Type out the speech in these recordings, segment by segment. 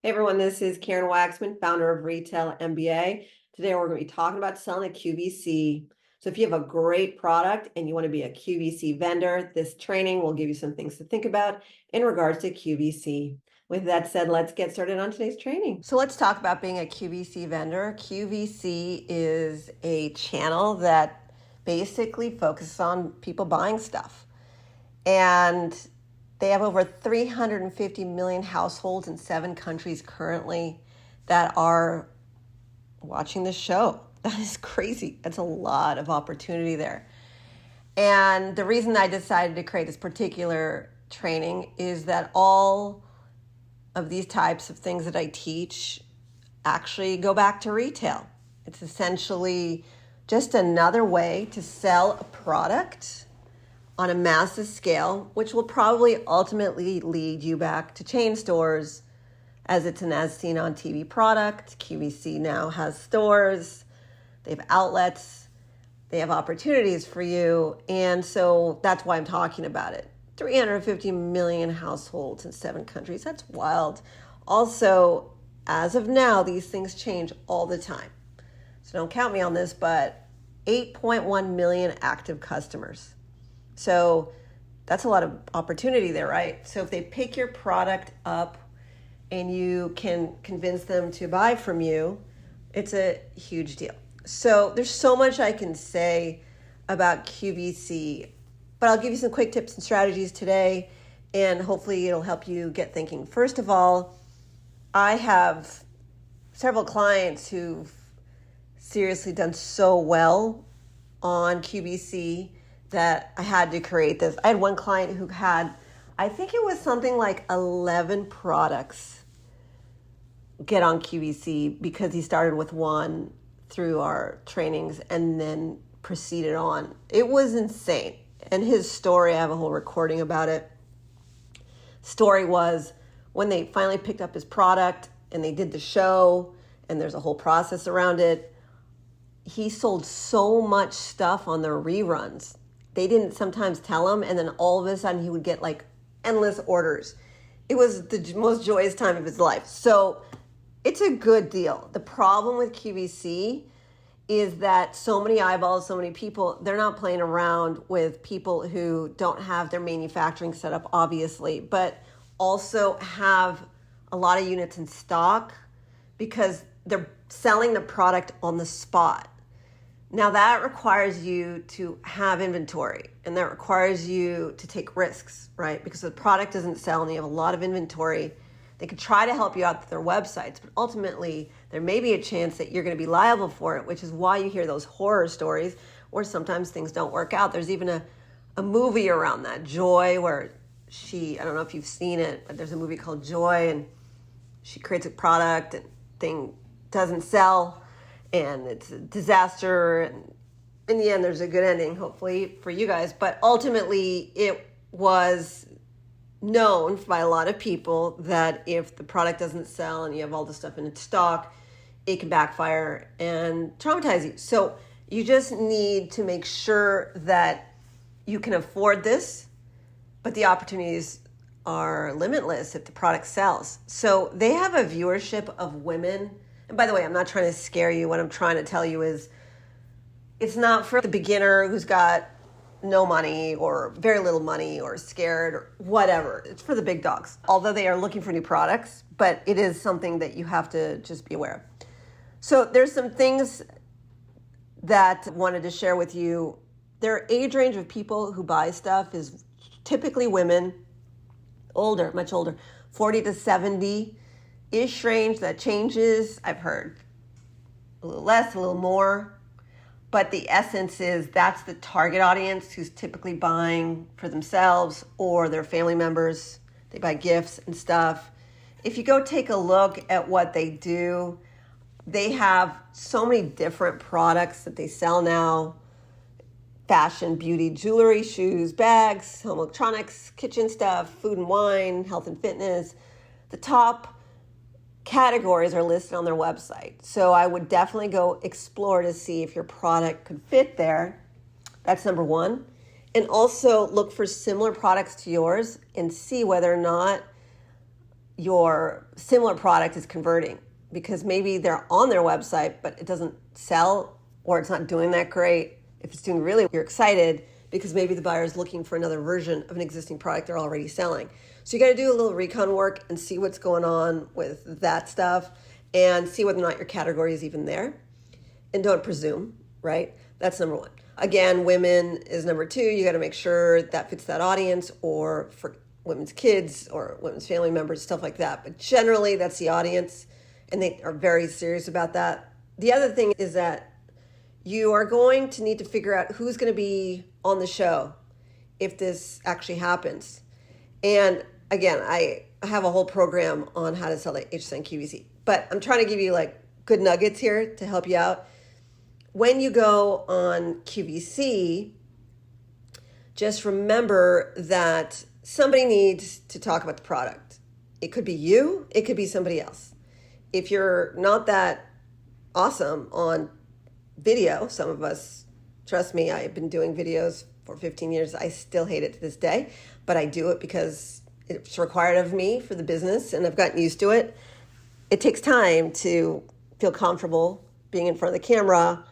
Hey everyone, this is Karen Waksman, founder of Retail MBA. Today we're going to be talking about selling a QVC. So if you have a great product and you want to be a QVC vendor, this training will give you some things to think about in regards to QVC. With that said, let's get started on today's training. So let's talk about being a QVC vendor. QVC is a channel that basically focuses on people buying stuff. And they have over 350 million households in 7 countries currently that are watching this show. That is crazy. That's a lot of opportunity there. And the reason I decided to create this particular training is that all of these types of things that I teach actually go back to retail. It's essentially just another way to sell a product on a massive scale, which will probably ultimately lead you back to chain stores, as it's an as seen on TV product. QVC now has stores, they have outlets, they have opportunities for you. And so that's why I'm talking about it. 350 million households in 7 countries. That's wild. Also, as of now, these things change all the time. So don't count me on this, but 8.1 million active customers. So that's a lot of opportunity there, right? So if they pick your product up and you can convince them to buy from you, it's a huge deal. So there's so much I can say about QVC, but I'll give you some quick tips and strategies today, and hopefully it'll help you get thinking. First of all, I have several clients who've seriously done so well on QVC that I had to create this. I had one client who had, I think it was something like 11 products get on QVC because he started with one through our trainings and then proceeded on. It was insane. And his story, I have a whole recording about it. Story was when they finally picked up his product and they did the show and there's a whole process around it. He sold so much stuff on their reruns. They didn't sometimes tell him, and then all of a sudden he would get like endless orders. It was the most joyous time of his life. So it's a good deal. The problem with QVC is that so many eyeballs, so many people, they're not playing around with people who don't have their manufacturing set up, obviously, but also have a lot of units in stock because they're selling the product on the spot. Now that requires you to have inventory, and that requires you to take risks, right? Because the product doesn't sell and you have a lot of inventory. They could try to help you out with their websites, but ultimately there may be a chance that you're going to be liable for it, which is why you hear those horror stories where sometimes things don't work out. There's even a movie around that, Joy, where I don't know if you've seen it, but there's a movie called Joy, and she creates a product and thing doesn't sell. And it's a disaster, and in the end, there's a good ending, hopefully, for you guys. But ultimately, it was known by a lot of people that if the product doesn't sell and you have all the stuff in stock, it can backfire and traumatize you. So you just need to make sure that you can afford this, but the opportunities are limitless if the product sells. So they have a viewership of women. And by the way, I'm not trying to scare you. What I'm trying to tell you is it's not for the beginner who's got no money or very little money or scared or whatever. It's for the big dogs, although they are looking for new products, but it is something that you have to just be aware of. So there's some things that I wanted to share with you. Their age range of people who buy stuff is typically women, older, much older, 40 to 70-ish range. That changes. I've heard a little less, a little more. But the essence is that's the target audience who's typically buying for themselves or their family members. They buy gifts and stuff. If you go take a look at what they do, they have so many different products that they sell now. Fashion, beauty, jewelry, shoes, bags, home electronics, kitchen stuff, food and wine, health and fitness. The top categories are listed on their website. So I would definitely go explore to see if your product could fit there. That's number one. And also look for similar products to yours and see whether or not your similar product is converting, because maybe they're on their website, but it doesn't sell, or it's not doing that great. If it's doing really, you're excited because maybe the buyer is looking for another version of an existing product they're already selling. So you got to do a little recon work and see what's going on with that stuff and see whether or not your category is even there. And don't presume, right? That's number one. Again, women is number two. You got to make sure that fits that audience, or for women's kids or women's family members, stuff like that. But generally, that's the audience, and they are very serious about that. The other thing is that you are going to need to figure out who's going to be on the show if this actually happens. And again, I have a whole program on how to sell at HSN QVC, but I'm trying to give you like good nuggets here to help you out. When you go on QVC, just remember that somebody needs to talk about the product. It could be you, it could be somebody else. If you're not that awesome on video, some of us, trust me, I've been doing videos for 15 years. I still hate it to this day, but I do it because it's required of me for the business and I've gotten used to it. It takes time to feel comfortable being in front of the camera.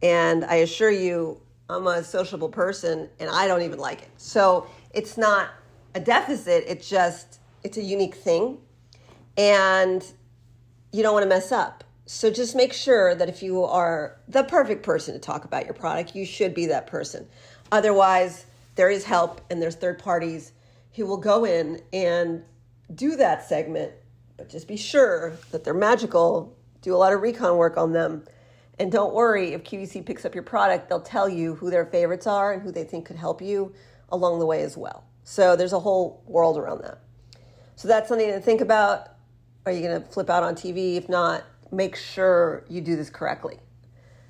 And I assure you, I'm a sociable person and I don't even like it. So it's not a deficit. It's a unique thing. And you don't want to mess up. So just make sure that if you are the perfect person to talk about your product, you should be that person. Otherwise, there is help and there's third parties who will go in and do that segment. But just be sure that they're magical. Do a lot of recon work on them. And don't worry, if QVC picks up your product, they'll tell you who their favorites are and who they think could help you along the way as well. So there's a whole world around that. So that's something to think about. Are you going to flip out on TV? If not, make sure you do this correctly.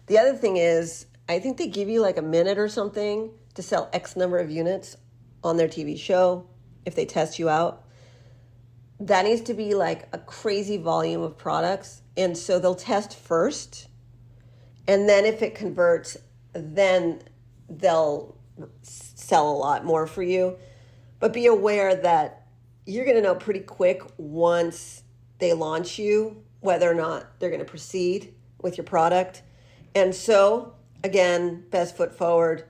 The other thing is, I think they give you like a minute or something to sell X number of units on their TV show if they test you out. That needs to be like a crazy volume of products. And so they'll test first. And then if it converts, then they'll sell a lot more for you. But be aware that you're going to know pretty quick once they launch you whether or not they're going to proceed with your product. And so, again, best foot forward.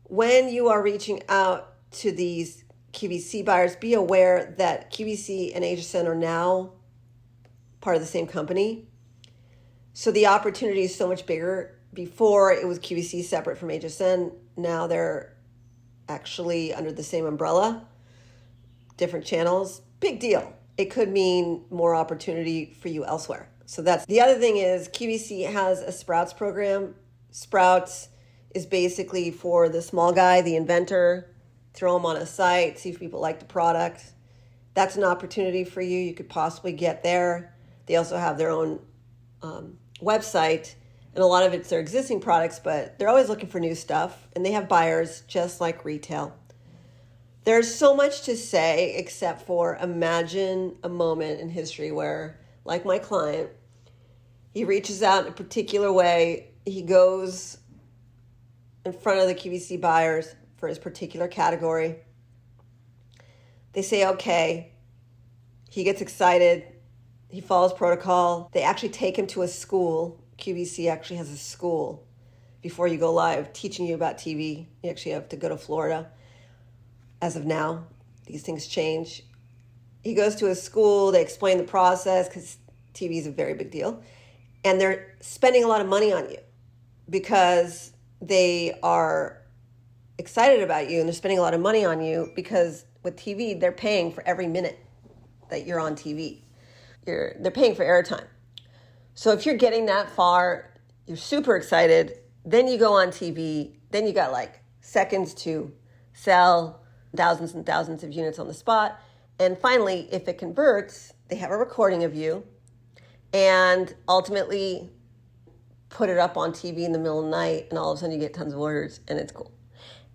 When you are reaching out to these QVC buyers, be aware that QVC and HSN are now part of the same company. So the opportunity is so much bigger. Before it was QVC separate from HSN. Now they're actually under the same umbrella, different channels. Big deal. It could mean more opportunity for you elsewhere. So that's the other thing is QVC has a Sprouts program. Sprouts is basically for the small guy, the inventor. Throw them on a site, see if people like the product. That's an opportunity for you. You could possibly get there. They also have their own website, and a lot of it's their existing products, but they're always looking for new stuff, and they have buyers just like retail. There's so much to say except for imagine a moment in history where, like my client, he reaches out in a particular way. He goes in front of the QVC buyers for his particular category. They say, okay. He gets excited. He follows protocol. They actually take him to a school. QVC actually has a school before you go live teaching you about TV. You actually have to go to Florida. As of now, these things change. He goes to a school. They explain the process because TV is a very big deal. And they're spending a lot of money on you because they are excited about you and they're spending a lot of money on you because with TV, they're paying for every minute that you're on TV. They're paying for airtime. So if you're getting that far, you're super excited, then you go on TV, then you got like seconds to sell thousands and thousands of units on the spot. And finally, if it converts, they have a recording of you and ultimately put it up on TV in the middle of the night, and all of a sudden you get tons of orders and it's cool.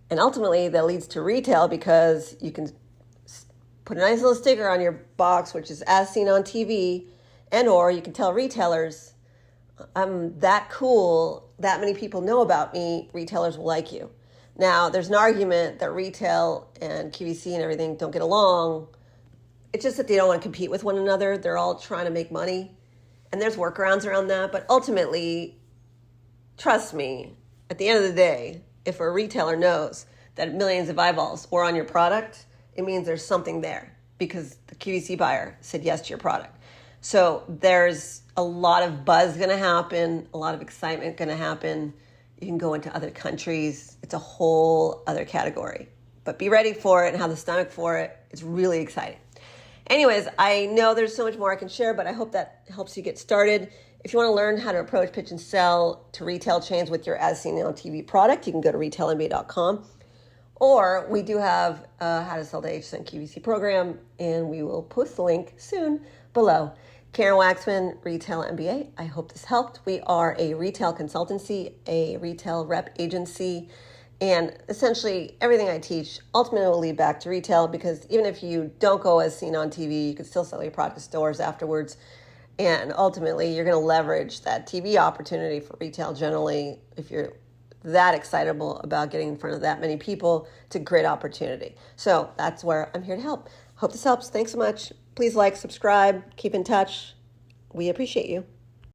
And ultimately that leads to retail because you can put a nice little sticker on your box, which is as seen on TV, and or you can tell retailers, I'm that cool, that many people know about me, retailers will like you. Now, there's an argument that retail and QVC and everything don't get along. It's just that they don't want to compete with one another. They're all trying to make money. And there's workarounds around that. But ultimately, trust me, at the end of the day, if a retailer knows that millions of eyeballs were on your product, it means there's something there because the QVC buyer said yes to your product. So there's a lot of buzz going to happen, a lot of excitement going to happen. You can go into other countries. It's a whole other category. But be ready for it and have the stomach for it. It's really exciting. Anyways, I know there's so much more I can share, but I hope that helps you get started. If you want to learn how to approach, pitch, and sell to retail chains with your as seen on TV product, you can go to retailmba.com. Or we do have how to sell to HSN QVC program, and we will post the link soon below. Karen Waksman, Retail MBA. I hope this helped. We are a retail consultancy, a retail rep agency, and essentially everything I teach ultimately will lead back to retail because even if you don't go as seen on TV, you can still sell your product to stores afterwards. And ultimately, you're going to leverage that TV opportunity for retail generally if you're that excitable about getting in front of that many people. It's a great opportunity. So that's where I'm here to help. Hope this helps. Thanks so much. Please like, subscribe, keep in touch. We appreciate you.